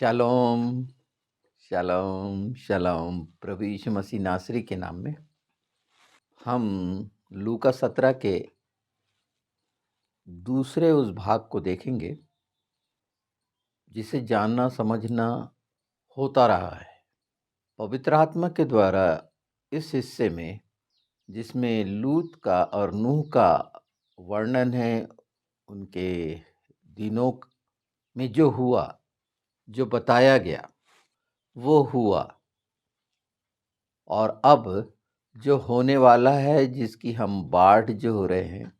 Shalom, शालोम, शालोम। प्रभु यीशु मसीह नासरी के नाम में हम लूका 17 के दूसरे उस भाग को देखेंगे जिसे जानना समझना होता रहा है पवित्र आत्मा के द्वारा। इस हिस्से में जिसमें लूत का और नूह का वर्णन है, उनके दिनों में जो हुआ, जो बताया गया वो हुआ, और अब जो होने वाला है, जिसकी हम बाट जो हो रहे हैं,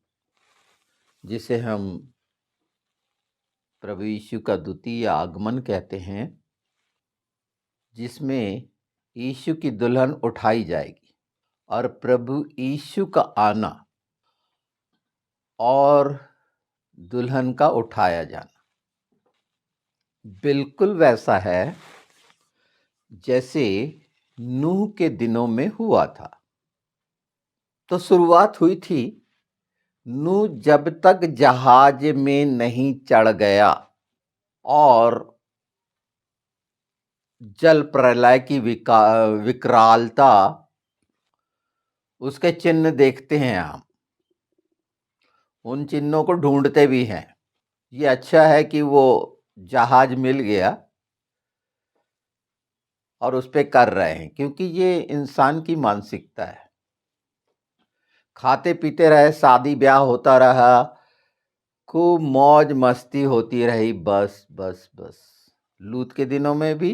जिसे हम प्रभु यीशु का द्वितीय आगमन कहते हैं, जिसमें यीशु की दुल्हन उठाई जाएगी और प्रभु यीशु का आना और दुल्हन का उठाया जाना बिल्कुल वैसा है जैसे नूह के दिनों में हुआ था। तो शुरुआत हुई थी, नूह जब तक जहाज में नहीं चढ़ गया और जल प्रलय की विकरालता, उसके चिन्ह देखते हैं हम, उन चिन्हों को ढूंढते भी हैं। ये अच्छा है कि वो जहाज मिल गया और उस पे कर रहे हैं, क्योंकि ये इंसान की मानसिकता है। खाते पीते रहे, शादी ब्याह होता रहा, खूब मौज मस्ती होती रही, बस बस बस। लूत के दिनों में भी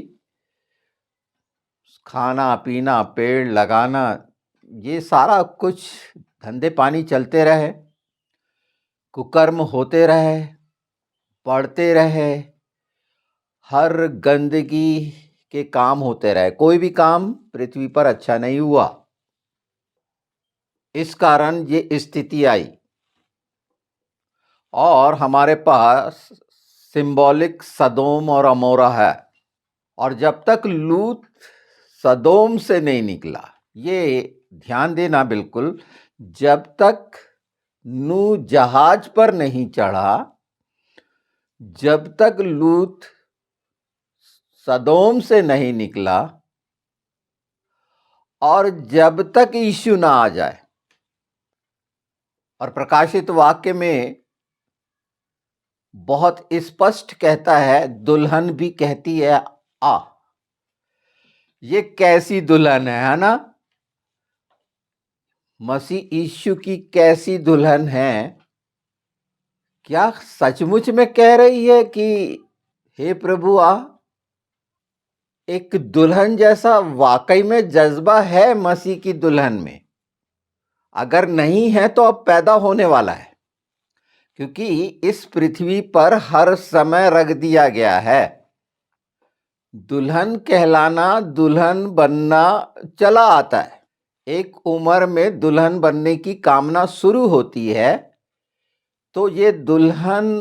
खाना पीना, पेड़ लगाना, ये सारा कुछ धंधे पानी चलते रहे, कुकर्म होते रहे, पढ़ते रहे, हर गंदगी के काम होते रहे। कोई भी काम पृथ्वी पर अच्छा नहीं हुआ। इस कारण ये स्थिति आई और हमारे पास सिंबॉलिक सदोम और अमोरा है। और जब तक लूत सदोम से नहीं निकला, ये ध्यान देना बिल्कुल, जब तक नूह जहाज पर नहीं चढ़ा, जब तक लूत सदोम से नहीं निकला, और जब तक यीशु ना आ जाए। और प्रकाशित वाक्य में बहुत स्पष्ट कहता है, दुल्हन भी कहती है आ। ये कैसी दुल्हन है ना? मसीह यीशु की कैसी दुल्हन है? क्या सचमुच में कह रही है कि हे प्रभु आ? एक दुल्हन जैसा वाकई में जज्बा है मसीह की दुल्हन में? अगर नहीं है तो अब पैदा होने वाला है, क्योंकि इस पृथ्वी पर हर समय रख दिया गया है। दुल्हन कहलाना, दुल्हन बनना चला आता है। एक उम्र में दुल्हन बनने की कामना शुरू होती है, तो ये दुल्हन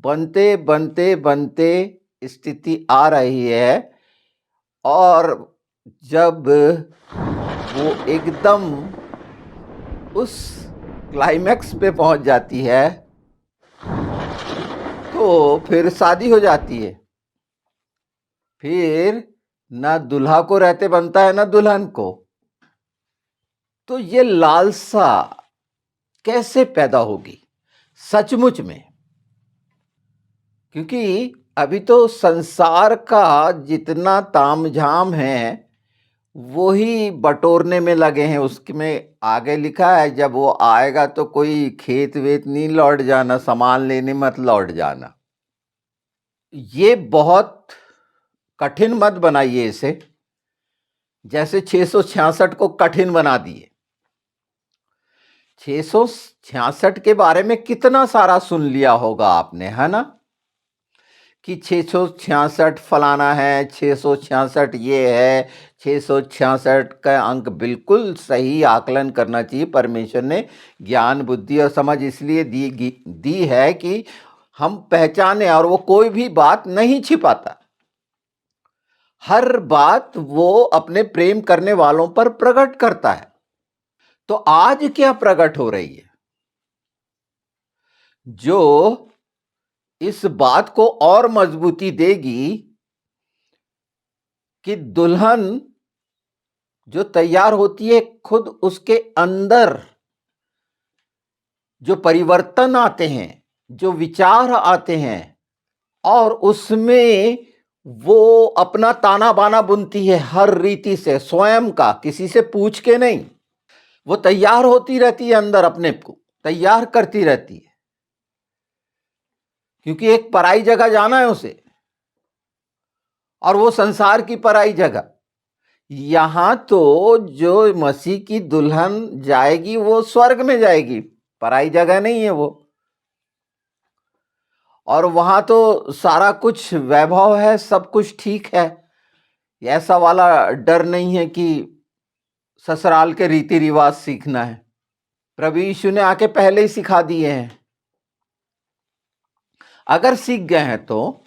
बनते बनते बनते स्थिति आ रही है, और जब वो एकदम उस क्लाइमैक्स पे पहुंच जाती है, तो फिर शादी हो जाती है। फिर ना दूल्हा को रहते बनता है, ना दुल्हन को। तो ये लालसा कैसे पैदा होगी सचमुच में? क्योंकि अभी तो संसार का जितना तामझाम है वो ही बटोरने में लगे हैं। उसमें आगे लिखा है, जब वो आएगा तो कोई खेत वेत नहीं लौट जाना, सामान लेने मत लौट जाना। ये बहुत कठिन मत बनाइए इसे, जैसे 666 को कठिन बना दिए। 666 के बारे में कितना सारा सुन लिया होगा आपने, है ना? कि 666 फलाना है, 666 ये है, 666 का अंक बिल्कुल सही आकलन करना चाहिए। परमेश्वर ने ज्ञान बुद्धि और समझ इसलिए दी है कि हम पहचाने, और वो कोई भी बात नहीं छिपाता। हर बात वो अपने प्रेम करने वालों पर प्रकट करता है। तो आज क्या प्रकट हो रही है जो इस बात को और मजबूती देगी कि दुल्हन जो तैयार होती है, खुद उसके अंदर जो परिवर्तन आते हैं, जो विचार आते हैं, और उसमें वो अपना ताना बाना बुनती है हर रीति से, स्वयं का, किसी से पूछ के नहीं। वो तैयार होती रहती है, अंदर अपने को तैयार करती रहती है, क्योंकि एक पराई जगह जाना है उसे, और वो संसार की पराई जगह। यहां तो जो मसीह की दुल्हन जाएगी वो स्वर्ग में जाएगी, पराई जगह नहीं है वो। और वहां तो सारा कुछ वैभव है, सब कुछ ठीक है, ऐसा वाला डर नहीं है कि ससुराल के रीति रिवाज सीखना है। प्रभु यीशु ने आके पहले ही सिखा दिए हैं। अगर सीख गए हैं तो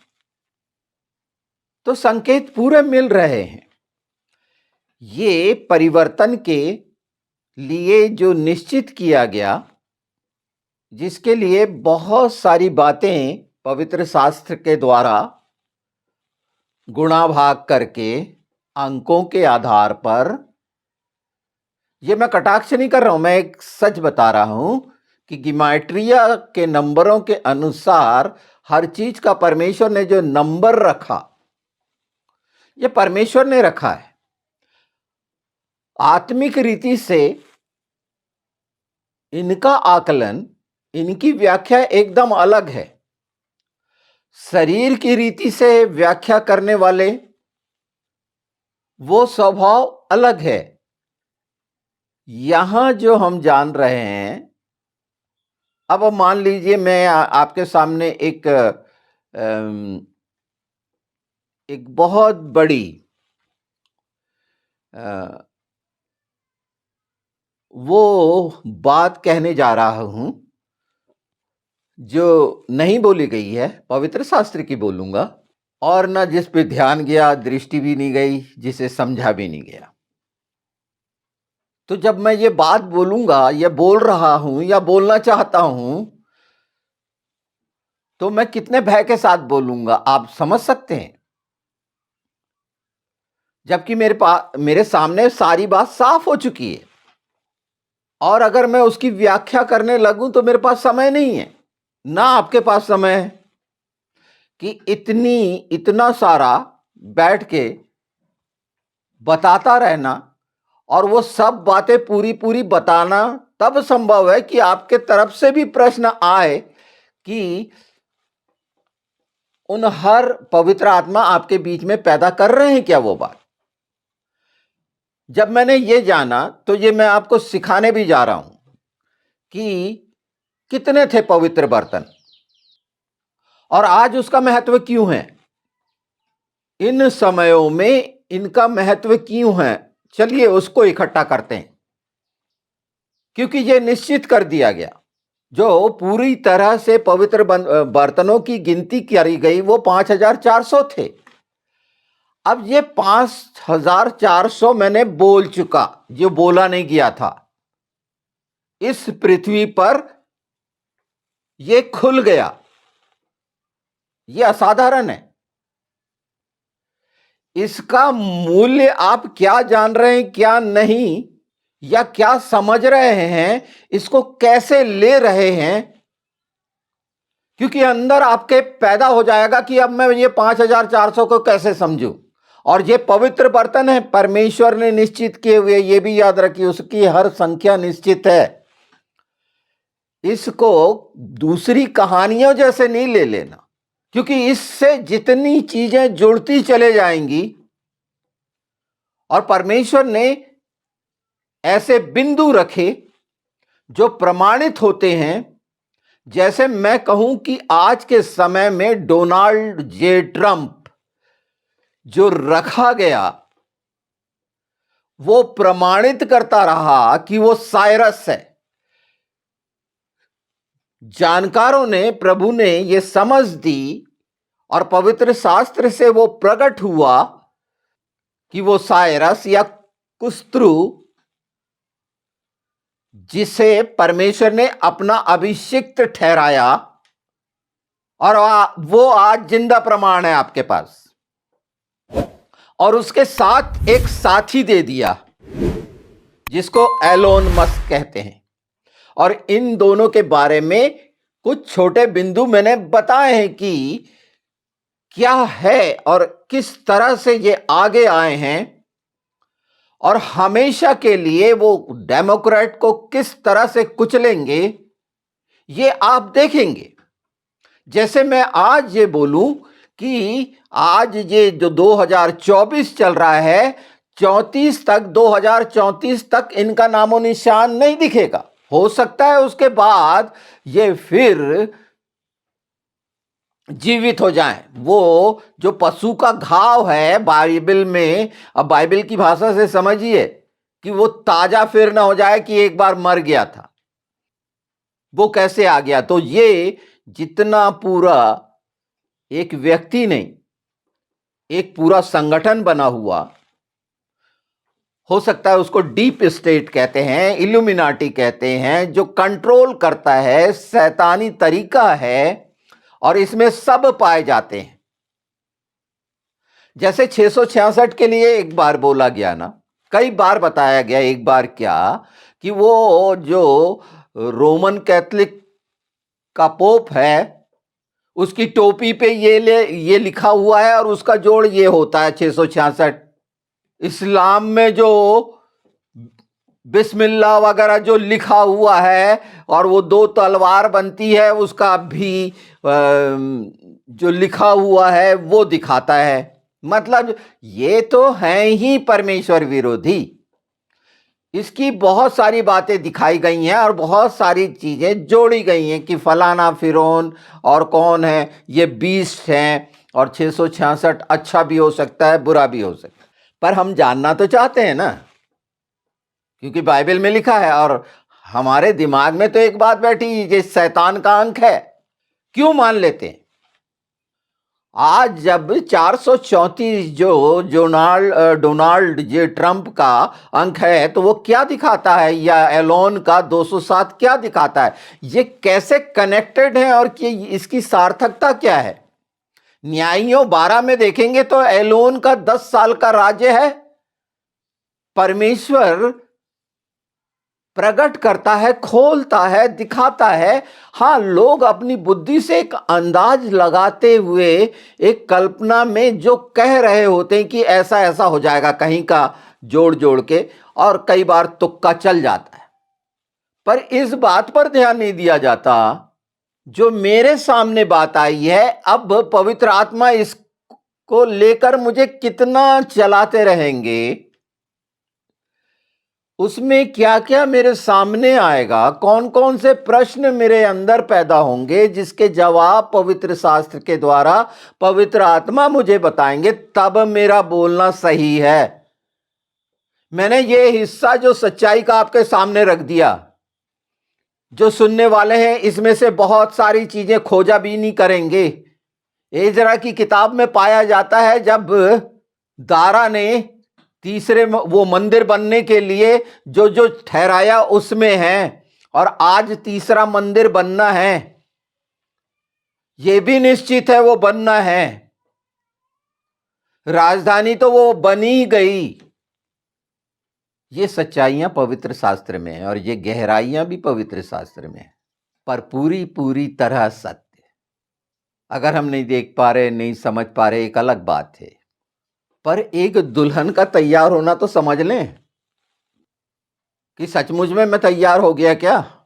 संकेत पूरे मिल रहे हैं। ये परिवर्तन के लिए जो निश्चित किया गया, जिसके लिए बहुत सारी बातें पवित्र शास्त्र के द्वारा गुणा भाग करके अंकों के आधार पर, ये मैं कटाक्ष नहीं कर रहा हूं, मैं एक सच बता रहा हूं कि गिमाट्रिया के नंबरों के अनुसार हर चीज का परमेश्वर ने जो नंबर रखा, ये परमेश्वर ने रखा है। आत्मिक रीति से इनका आकलन, इनकी व्याख्या एकदम अलग है। शरीर की रीति से व्याख्या करने वाले वो स्वभाव अलग है। यहां जो हम जान रहे हैं, अब मान लीजिए मैं आपके सामने एक बहुत बड़ी वो बात कहने जा रहा हूं जो नहीं बोली गई है, पवित्र शास्त्र की बोलूंगा, और ना जिस पे ध्यान गया, दृष्टि भी नहीं गई, जिसे समझा भी नहीं गया। तो जब मैं ये बात बोलूंगा, या बोल रहा हूं, या बोलना चाहता हूं, तो मैं कितने भय के साथ बोलूंगा, आप समझ सकते हैं। जबकि मेरे सामने सारी बात साफ हो चुकी है, और अगर मैं उसकी व्याख्या करने लगूं तो मेरे पास समय नहीं है, ना आपके पास समय है कि इतना सारा बैठ के बताता रहना, और वो सब बातें पूरी पूरी बताना तब संभव है कि आपके तरफ से भी प्रश्न आए कि उन हर पवित्र आत्मा आपके बीच में पैदा कर रहे हैं क्या वो बात। जब मैंने ये जाना, तो ये मैं आपको सिखाने भी जा रहा हूं कि कितने थे पवित्र बर्तन, और आज उसका महत्व क्यों है, इन समयों में इनका महत्व क्यों है। चलिए उसको इकट्ठा करते हैं, क्योंकि ये निश्चित कर दिया गया। जो पूरी तरह से पवित्र बर्तनों की गिनती करी गई वो 5400 थे। अब ये 5400 मैंने बोल चुका, जो बोला नहीं गया था। इस पृथ्वी पर ये खुल गया, ये असाधारण है। इसका मूल्य आप क्या जान रहे हैं, क्या नहीं, या क्या समझ रहे हैं, इसको कैसे ले रहे हैं, क्योंकि अंदर आपके पैदा हो जाएगा कि अब मैं ये 5400 को कैसे समझूं। और ये पवित्र बर्तन है, परमेश्वर ने निश्चित किए हुए, ये भी याद रखिए, उसकी हर संख्या निश्चित है। इसको दूसरी कहानियों जैसे नहीं ले लेना, क्योंकि इससे जितनी चीजें जुड़ती चले जाएंगी, और परमेश्वर ने ऐसे बिंदु रखे जो प्रमाणित होते हैं। जैसे मैं कहूं कि आज के समय में डोनाल्ड जे ट्रंप जो रखा गया, वो प्रमाणित करता रहा कि वो साइरस है। जानकारों ने, प्रभु ने ये समझ दी, और पवित्र शास्त्र से वो प्रकट हुआ कि वो साइरस या कुस्त्रु, जिसे परमेश्वर ने अपना अभिषिक्त ठहराया, और वो आज जिंदा प्रमाण है आपके पास। और उसके साथ एक साथी दे दिया जिसको एलोन मस्क कहते हैं। और इन दोनों के बारे में कुछ छोटे बिंदु मैंने बताए हैं कि क्या है और किस तरह से ये आगे आए हैं और हमेशा के लिए वो डेमोक्रेट को किस तरह से कुचलेंगे, ये आप देखेंगे। जैसे मैं आज ये बोलूं कि आज ये जो 2024 चल रहा है, 2034 तक इनका नामो निशान नहीं दिखेगा। हो सकता है उसके बाद ये फिर जीवित हो जाएं। वो जो पशु का घाव है बाइबल में, अब बाइबल की भाषा से समझिए कि वो ताजा फिर ना हो जाए कि एक बार मर गया था, वो कैसे आ गया। तो ये जितना पूरा एक व्यक्ति नहीं, एक पूरा संगठन बना हुआ, हो सकता है उसको डीप स्टेट कहते हैं, इल्यूमिनाटी कहते हैं, जो कंट्रोल करता है, शैतानी तरीका है और इसमें सब पाए जाते हैं। जैसे 666 के लिए एक बार बोला गया ना, कई बार बताया गया, एक बार क्या कि वो जो रोमन कैथोलिक का पोप है उसकी टोपी पे ये लिखा हुआ है और उसका जोड़ ये होता है 666। इस्लाम में जो बिस्मिल्लाह वगैरह जो लिखा हुआ है और वो 2 तलवार बनती है, उसका भी जो लिखा हुआ है वो दिखाता है। मतलब ये तो हैं ही परमेश्वर विरोधी। इसकी बहुत सारी बातें दिखाई गई हैं और बहुत सारी चीजें जोड़ी गई हैं कि फलाना फिरौन और कौन है, ये बीस्ट हैं और 666 अच्छा भी हो सकता है, बुरा भी हो सकता है। पर हम जानना तो चाहते हैं ना, क्योंकि बाइबल में लिखा है और हमारे दिमाग में तो एक बात बैठी, ये शैतान का अंक है, क्यों मान लेते हैं। आज जब 434 जो डोनाल्ड जे ट्रंप का अंक है, तो वो क्या दिखाता है, या एलोन का 207 क्या दिखाता है, ये कैसे कनेक्टेड है और कि इसकी सार्थकता क्या है। न्यायियों 12 में देखेंगे तो एलोन का 10 साल का राज्य है। परमेश्वर प्रकट करता है, खोलता है, दिखाता है। हाँ, लोग अपनी बुद्धि से एक अंदाज लगाते हुए एक कल्पना में जो कह रहे होते हैं कि ऐसा ऐसा हो जाएगा, कहीं का जोड़ जोड़ के, और कई बार तुक्का चल जाता है। पर इस बात पर ध्यान नहीं दिया जाता, जो मेरे सामने बात आई है, अब पवित्र आत्मा इसको लेकर मुझे कितना चलाते रहेंगे, उसमें क्या क्या मेरे सामने आएगा, कौन कौन से प्रश्न मेरे अंदर पैदा होंगे, जिसके जवाब पवित्र शास्त्र के द्वारा पवित्र आत्मा मुझे बताएंगे, तब मेरा बोलना सही है। मैंने ये हिस्सा जो सच्चाई का आपके सामने रख दिया। जो सुनने वाले हैं इसमें से बहुत सारी चीजें खोजा भी नहीं करेंगे। एजरा की किताब में पाया जाता है, जब दारा ने तीसरे वो मंदिर बनने के लिए जो जो ठहराया उसमें है, और आज तीसरा मंदिर बनना है, ये भी निश्चित है वो बनना है। राजधानी तो वो बनी गई। ये सच्चाइयां पवित्र शास्त्र में है और ये गहराइयां भी पवित्र शास्त्र में है, पर पूरी पूरी तरह सत्य। अगर हम नहीं देख पा रहे, नहीं समझ पा रहे, एक अलग बात है। पर एक दुल्हन का तैयार होना तो समझ लें कि सचमुच में मैं तैयार हो गया क्या।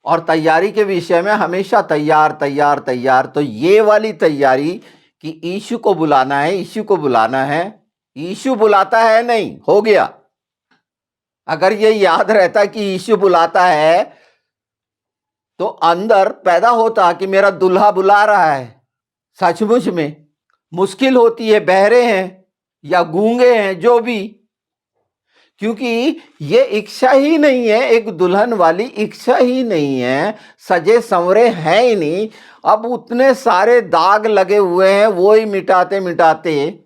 और तैयारी के विषय में हमेशा तैयार तैयार तैयार। तो ये वाली तैयारी कि यीशु को बुलाना है, यीशु को बुलाना है, यीशु बुलाता है नहीं, हो गया। अगर ये याद रहता कि यीशु बुलाता है तो अंदर पैदा होता कि मेरा दुल्हा बुला रहा है। सचमुच में मुश्किल होती है, बहरे हैं या गूंगे हैं, जो भी, क्योंकि ये इच्छा ही नहीं है, एक दुल्हन वाली इच्छा ही नहीं है, सजे संवरे हैं ही नहीं। अब उतने सारे दाग लगे हुए हैं, वो ही मिटाते मिटाते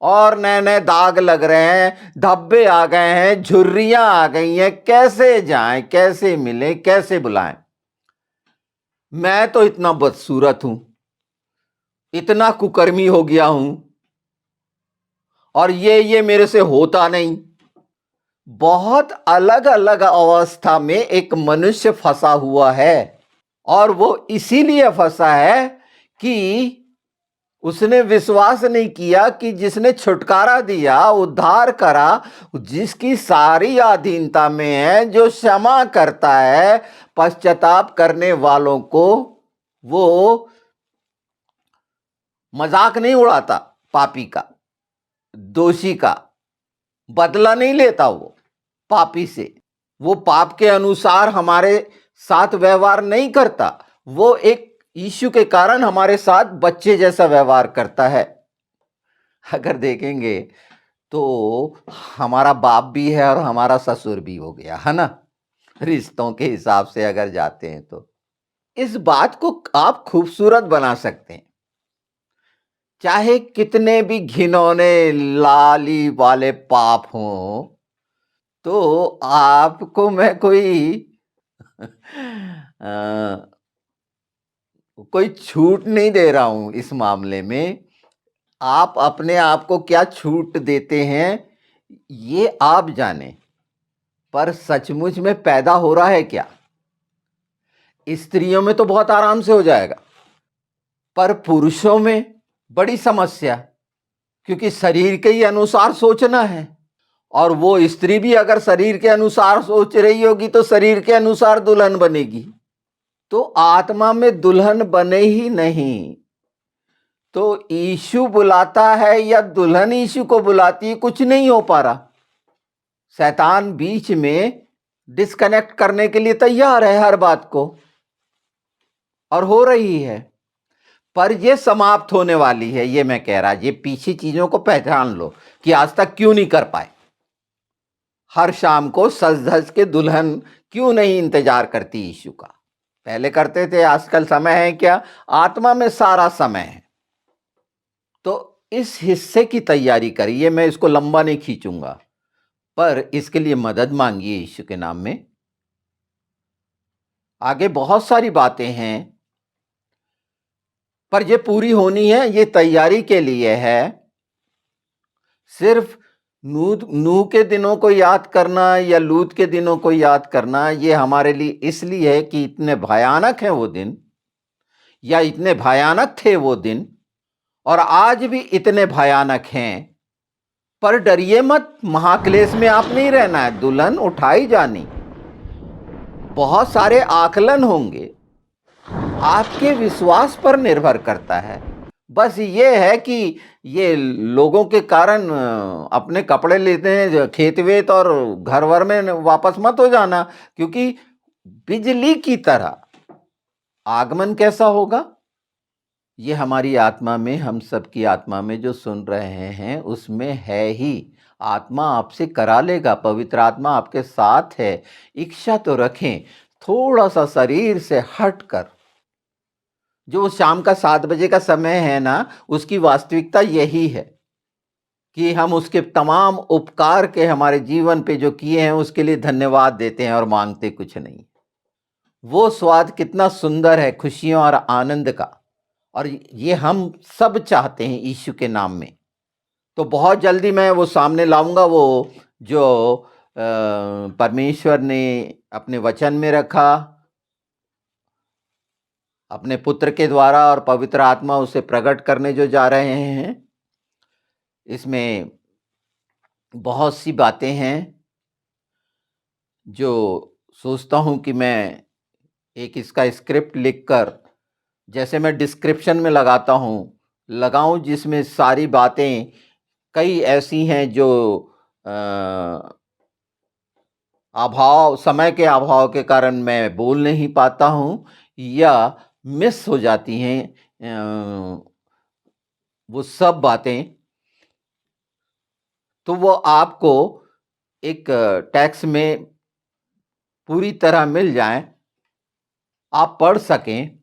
और नए नए दाग लग रहे हैं, धब्बे आ गए हैं, झुर्रियां आ गई हैं। कैसे जाएं, कैसे मिलें, कैसे बुलाएं। मैं तो इतना बदसूरत हूं, इतना कुकर्मी हो गया हूं, और ये मेरे से होता नहीं। बहुत अलग अलग अवस्था में एक मनुष्य फंसा हुआ है, और वो इसीलिए फंसा है कि उसने विश्वास नहीं किया कि जिसने छुटकारा दिया, उद्धार करा, जिसकी सारी अधीनता में है, जो क्षमा करता है पश्चाताप करने वालों को, वो मजाक नहीं उड़ाता, पापी का, दोषी का बदला नहीं लेता वो पापी से, वो पाप के अनुसार हमारे साथ व्यवहार नहीं करता, वो एक यीशु के कारण हमारे साथ बच्चे जैसा व्यवहार करता है। अगर देखेंगे तो हमारा बाप भी है और हमारा ससुर भी हो गया, है ना, रिश्तों के हिसाब से अगर जाते हैं तो इस बात को आप खूबसूरत बना सकते हैं। चाहे कितने भी घिनौने लाली वाले पाप हों, तो आपको मैं कोई छूट नहीं दे रहा हूं इस मामले में। आप अपने आप को क्या छूट देते हैं ये आप जाने, पर सचमुच में पैदा हो रहा है क्या? स्त्रियों में तो बहुत आराम से हो जाएगा, पर पुरुषों में बड़ी समस्या, क्योंकि शरीर के ही अनुसार सोचना है, और वो स्त्री भी अगर शरीर के अनुसार सोच रही होगी तो शरीर के अनुसार दुल्हन बनेगी, तो आत्मा में दुल्हन बने ही नहीं। तो यीशु बुलाता है या दुल्हन यीशु को बुलाती है, कुछ नहीं हो पा रहा। शैतान बीच में डिस्कनेक्ट करने के लिए तैयार है हर बात को, और हो रही है, पर ये समाप्त होने वाली है। ये मैं कह रहा, ये पीछे चीजों को पहचान लो कि आज तक क्यों नहीं कर पाए। हर शाम को सज धज के दुल्हन क्यों नहीं इंतजार करती यीशु का? पहले करते थे, आजकल समय है क्या? आत्मा में सारा समय है। तो इस हिस्से की तैयारी करिए, मैं इसको लंबा नहीं खींचूंगा, पर इसके लिए मदद मांगिए यीशु के नाम में। आगे बहुत सारी बातें हैं, पर ये पूरी होनी है, ये तैयारी के लिए है। सिर्फ नूह के दिनों को याद करना या लूत के दिनों को याद करना, ये हमारे लिए इसलिए है कि इतने भयानक हैं वो दिन, या इतने भयानक थे वो दिन, और आज भी इतने भयानक हैं। पर डरिए मत, महाक्लेश में आप नहीं रहना है, दुल्हन उठाई जानी। बहुत सारे आकलन होंगे, आपके विश्वास पर निर्भर करता है। बस ये है कि ये लोगों के कारण अपने कपड़े लेते हैं खेत वेत और घर वर में वापस मत हो जाना, क्योंकि बिजली की तरह आगमन कैसा होगा? ये हमारी आत्मा में, हम सबकी आत्मा में जो सुन रहे हैं उसमें है ही। आत्मा आपसे करा लेगा, पवित्र आत्मा आपके साथ है। इच्छा तो रखें थोड़ा सा शरीर से हटकर। जो शाम का 7 बजे का समय है ना, उसकी वास्तविकता यही है कि हम उसके तमाम उपकार के हमारे जीवन पे जो किए हैं उसके लिए धन्यवाद देते हैं और मांगते कुछ नहीं। वो स्वाद कितना सुंदर है खुशियों और आनंद का, और ये हम सब चाहते हैं यीशु के नाम में। तो बहुत जल्दी मैं वो सामने लाऊंगा, वो जो परमेश्वर ने अपने वचन में रखा, अपने पुत्र के द्वारा, और पवित्र आत्मा उसे प्रकट करने जो जा रहे हैं। इसमें बहुत सी बातें हैं जो सोचता हूं कि मैं एक इसका स्क्रिप्ट लिखकर, जैसे मैं डिस्क्रिप्शन में लगाता हूं, लगाऊं, जिसमें सारी बातें कई ऐसी हैं जो अभाव, समय के अभाव के कारण मैं बोल नहीं पाता हूं या मिस हो जाती हैं वो सब बातें। तो वो आपको एक टेक्स्ट में पूरी तरह मिल जाएं, आप पढ़ सकें।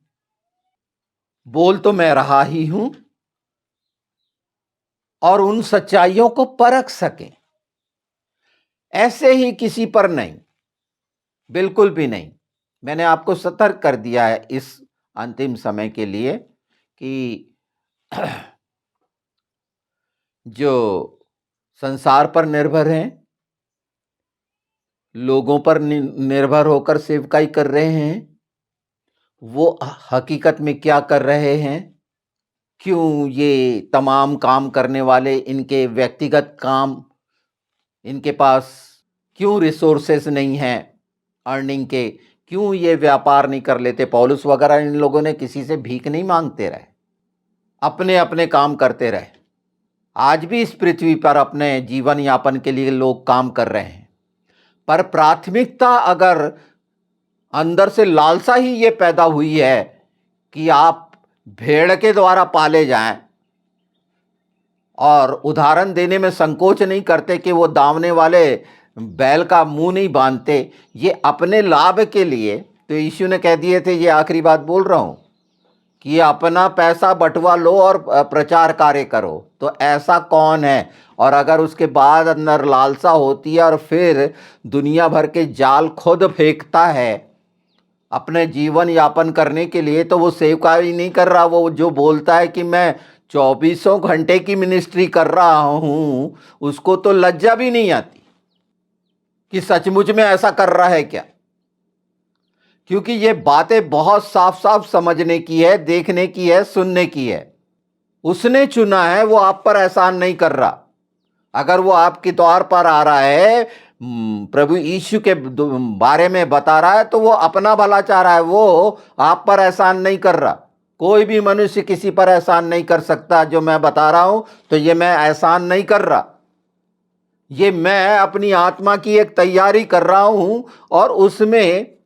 बोल तो मैं रहा ही हूं, और उन सच्चाइयों को परख सकें। ऐसे ही किसी पर नहीं, बिल्कुल भी नहीं। मैंने आपको सतर्क कर दिया है इस अंतिम समय के लिए कि जो संसार पर निर्भर हैं, लोगों पर निर्भर होकर सेवकाई कर रहे हैं, वो हकीकत में क्या कर रहे हैं, क्यों ये तमाम काम करने वाले इनके व्यक्तिगत काम, इनके पास क्यों रिसोर्सेस नहीं हैं अर्निंग के, क्यों ये व्यापार नहीं कर लेते। पौलुस वगैरह इन लोगों ने किसी से भीख नहीं मांगते रहे, अपने अपने काम करते रहे। आज भी इस पृथ्वी पर अपने जीवन यापन के लिए लोग काम कर रहे हैं, पर प्राथमिकता अगर अंदर से लालसा ही ये पैदा हुई है कि आप भेड़ के द्वारा पाले जाएं, और उदाहरण देने में संकोच नहीं करते कि वो दावने वाले बैल का मुंह नहीं बांधते, ये अपने लाभ के लिए। तो यीशु ने कह दिए थे, ये आखिरी बात बोल रहा हूं, कि अपना पैसा बंटवा लो और प्रचार कार्य करो। तो ऐसा कौन है? और अगर उसके बाद अंदर लालसा होती है और फिर दुनिया भर के जाल खुद फेंकता है अपने जीवन यापन करने के लिए, तो वो सेवकाई नहीं कर रहा। वो जो बोलता है कि मैं 24 घंटे की मिनिस्ट्री कर रहा हूं, उसको तो लज्जा भी नहीं आती कि सचमुच में ऐसा कर रहा है क्या। क्योंकि ये बातें बहुत साफ साफ समझने की है, देखने की है, सुनने की है। उसने चुना है, वो आप पर एहसान नहीं कर रहा। अगर वो आपके द्वार पर आ रहा है, प्रभु यीशु के बारे में बता रहा है, तो वो अपना भला चाह रहा है, वो आप पर एहसान नहीं कर रहा। कोई भी मनुष्य किसी पर एहसान नहीं कर सकता। जो मैं बता रहा हूं, तो ये मैं एहसान नहीं कर रहा, ये मैं अपनी आत्मा की एक तैयारी कर रहा हूं, और उसमें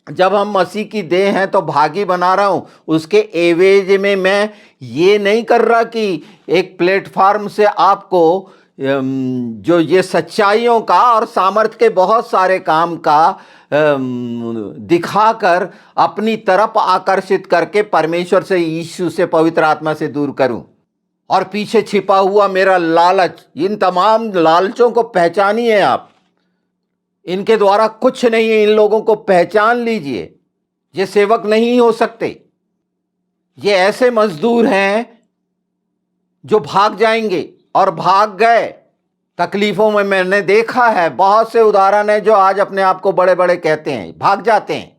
जब हम मसीह की देह हैं तो भागी बना रहा हूं। उसके एवेज में मैं ये नहीं कर रहा कि एक प्लेटफॉर्म से आपको जो ये सच्चाइयों का और सामर्थ्य के बहुत सारे काम का दिखाकर अपनी तरफ आकर्षित करके परमेश्वर से, यीशु से, पवित्र आत्मा से दूर करूं। और पीछे छिपा हुआ मेरा लालच, इन तमाम लालचों को पहचानिए आप। इनके द्वारा कुछ नहीं है, इन लोगों को पहचान लीजिए। ये सेवक नहीं हो सकते। ये ऐसे मजदूर हैं जो भाग जाएंगे और भाग गए। तकलीफों में मैंने देखा है, बहुत से उदाहरण है जो आज अपने आप को बड़े बड़े कहते हैं, भाग जाते हैं।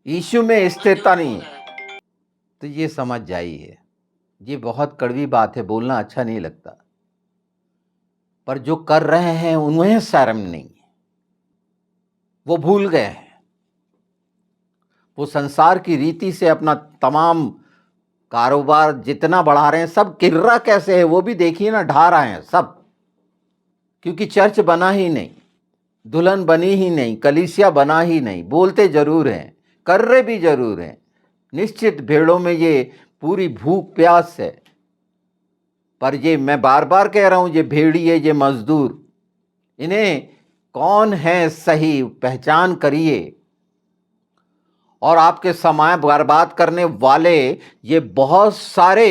यीशु में स्थिरता नहीं है। तो ये समझ जाइए, ये बहुत कड़वी बात है, बोलना अच्छा नहीं लगता, पर जो कर रहे हैं उन्हें शर्म नहीं है। वो भूल गए हैं, वो संसार की रीति से अपना तमाम कारोबार जितना बढ़ा रहे हैं। सब गिर रहा कैसे है वो भी देखिए ना, ढा रहे हैं सब। क्योंकि चर्च बना ही नहीं, दुल्हन बनी ही नहीं, कलीसिया बना ही नहीं। बोलते जरूर हैं, कर रहे भी जरूर हैं। निश्चित भेड़ों में ये पूरी भूख प्यास है, पर ये मैं बार बार कह रहा हूं, ये भेड़ी है, ये मजदूर, इन्हें कौन है सही पहचान करिए। और आपके समय बर्बाद करने वाले ये बहुत सारे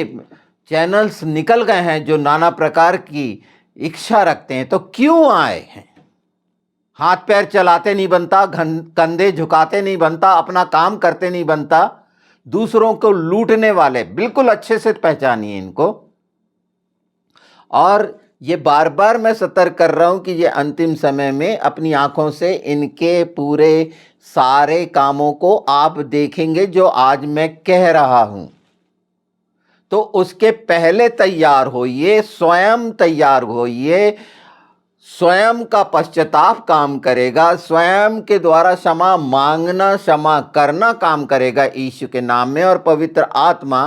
चैनल्स निकल गए हैं जो नाना प्रकार की इच्छा रखते हैं। तो क्यों आए हैं? हाथ पैर चलाते नहीं बनता, कंधे झुकाते नहीं बनता, अपना काम करते नहीं बनता, दूसरों को लूटने वाले। बिल्कुल अच्छे से पहचानिए इनको। और ये बार बार मैं सतर्क कर रहा हूं कि ये अंतिम समय में अपनी आंखों से इनके पूरे सारे कामों को आप देखेंगे जो आज मैं कह रहा हूं। तो उसके पहले तैयार होइए, स्वयं तैयार होइए। स्वयं का पश्चाताप काम करेगा, स्वयं के द्वारा क्षमा मांगना, क्षमा करना काम करेगा यीशु के नाम में। और पवित्र आत्मा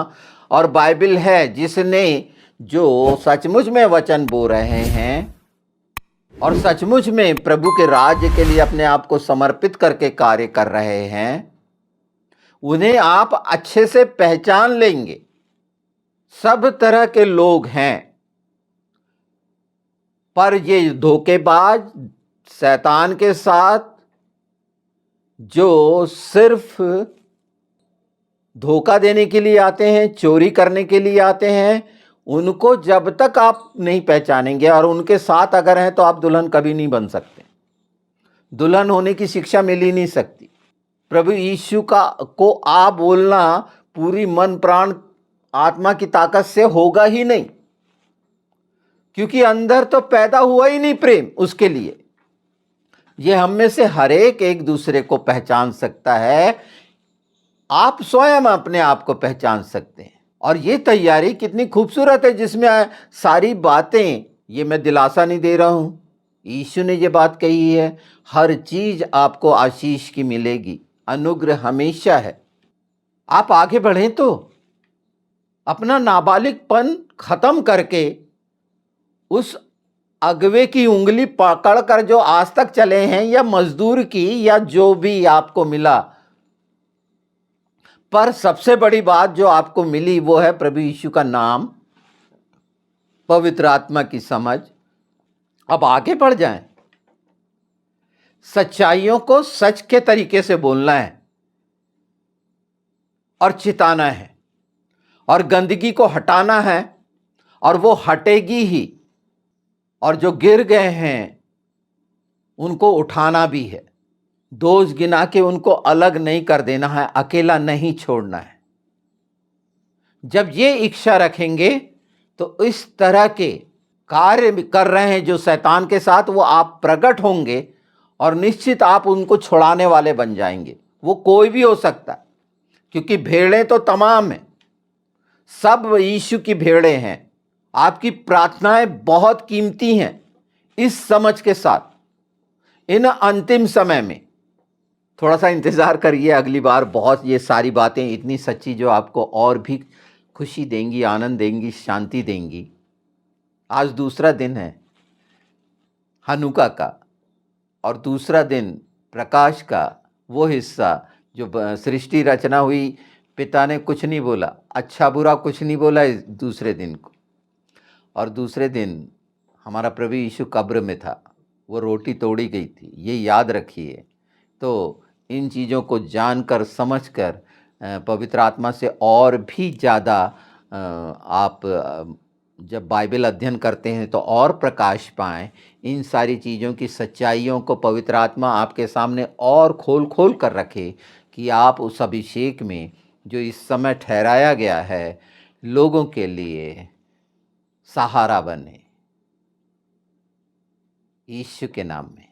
और बाइबल है जिसने, जो सचमुच में वचन बोल रहे हैं और सचमुच में प्रभु के राज्य के लिए अपने आप को समर्पित करके कार्य कर रहे हैं, उन्हें आप अच्छे से पहचान लेंगे। सब तरह के लोग हैं, पर ये धोखेबाज शैतान के साथ जो सिर्फ धोखा देने के लिए आते हैं, चोरी करने के लिए आते हैं, उनको जब तक आप नहीं पहचानेंगे और उनके साथ अगर हैं, तो आप दुल्हन कभी नहीं बन सकते। दुल्हन होने की शिक्षा मिल ही नहीं सकती। प्रभु यीशु को आ बोलना पूरी मन प्राण आत्मा की ताकत से होगा ही नहीं। क्योंकि अंदर तो पैदा हुआ ही नहीं प्रेम उसके लिए। ये हम में से हर एक दूसरे को पहचान सकता है, आप स्वयं अपने आप को पहचान सकते हैं। और ये तैयारी कितनी खूबसूरत है, जिसमें सारी बातें, ये मैं दिलासा नहीं दे रहा हूं, यीशु ने ये बात कही है, हर चीज आपको आशीष की मिलेगी, अनुग्रह हमेशा है। आप आगे बढ़ें तो अपना नाबालिगपन खत्म करके उस अगवे की उंगली पकड़कर जो आज तक चले हैं, या मजदूर की, या जो भी आपको मिला, पर सबसे बड़ी बात जो आपको मिली वो है प्रभु यीशु का नाम, पवित्र आत्मा की समझ। अब आगे बढ़ जाएं, सच्चाइयों को सच के तरीके से बोलना है और चिताना है, और गंदगी को हटाना है, और वो हटेगी ही। और जो गिर गए हैं उनको उठाना भी है, दोष गिना के उनको अलग नहीं कर देना है, अकेला नहीं छोड़ना है। जब ये इच्छा रखेंगे तो इस तरह के कार्य कर रहे हैं जो शैतान के साथ, वो आप प्रकट होंगे और निश्चित आप उनको छुड़ाने वाले बन जाएंगे। वो कोई भी हो सकता है, क्योंकि भेड़ें तो तमाम हैं, सब यीशु की भेड़ें हैं। आपकी प्रार्थनाएं बहुत कीमती हैं। इस समझ के साथ इन अंतिम समय में थोड़ा सा इंतज़ार करिए, अगली बार बहुत ये सारी बातें इतनी सच्ची जो आपको और भी खुशी देंगी, आनंद देंगी, शांति देंगी। आज दूसरा दिन है हनुका का, और दूसरा दिन प्रकाश का, वो हिस्सा जो सृष्टि रचना हुई, पिता ने कुछ नहीं बोला, अच्छा बुरा कुछ नहीं बोला इस दूसरे दिन को। और दूसरे दिन हमारा प्रभु यीशु कब्र में था, वो रोटी तोड़ी गई थी, ये याद रखिए। तो इन चीज़ों को जानकर समझकर पवित्र आत्मा से और भी ज़्यादा आप जब बाइबल अध्ययन करते हैं तो और प्रकाश पाएं। इन सारी चीज़ों की सच्चाइयों को पवित्र आत्मा आपके सामने और खोल खोल कर रखे, कि आप उस अभिषेक में जो इस समय ठहराया गया है लोगों के लिए सहारा बने, यीशु के नाम में।